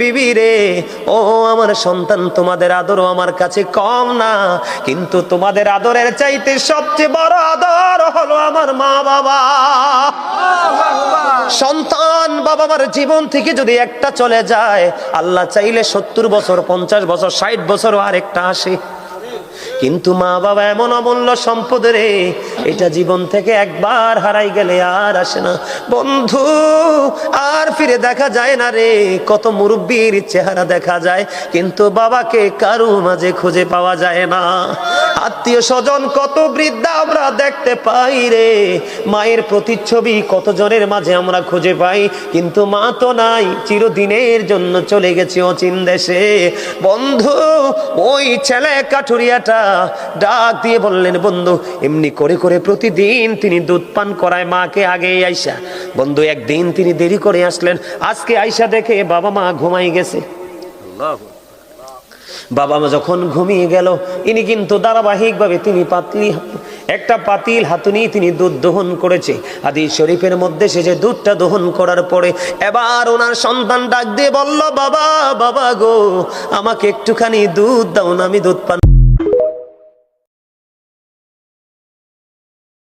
বিবি রে, ও আমার সন্তান, তোমাদের আদরও আমার কাছে কম না, কিন্তু তোমাদের আদরের চাইতে সবচেয়ে বড় আদর হলো আমার মা বাবা। সন্তান বাবা মার জীবন থেকে যদি একটা চলে যায়, আল্লাহ চাইলে 70 বছর, 50 বছর, 60 বছর আরেকটা আসে, কিন্তু মা বাবা এমন অমূল্য সম্পদ রে, এটা জীবন থেকে একবার হারাই গেলে আর আসে না বন্ধু, আর ফিরে দেখা যায় না রে। কত মুরব্বীর চেহারা দেখা যায়, কিন্তু বাবাকে কারো মাঝে খুঁজে পাওয়া যায় না। আত্মীয় স্বজন কত বৃদ্ধা আমরা দেখতে পাই রে, মায়ের প্রতিচ্ছবি কত জনের মাঝে আমরা খুঁজে পাই, কিন্তু মা তো নাই, চিরদিনের জন্য চলে গেছে অচিন দেশে। বন্ধু, ওই ছেলে কাঠুরিয়াটা ডাক দিয়ে বললেন, বন্ধু, এমনি করে করে প্রতিদিন তিনি দুধ পান করায় মাকে আগে আইসা। বন্ধু, একদিন তিনি দেরি করে আসলেন, আজকে আইসা দেখে বাবা মা ঘুমাই গেছে। বাবা মা যখন ঘুমিয়ে গেল, ইনি কিন্তু ধারাবাহিকভাবে তিনি একটা পাতিল হাতুনি তিনি দুধ দহন করেছে। হাদিস শরীফের মধ্যে সে যে দুধটা দহন করার পরে এবার ওনার সন্তান ডাক দিয়ে বলল, বাবা, বাবা গো, আমাকে একটুখানি দুধ দাও না, আমি দুধ পান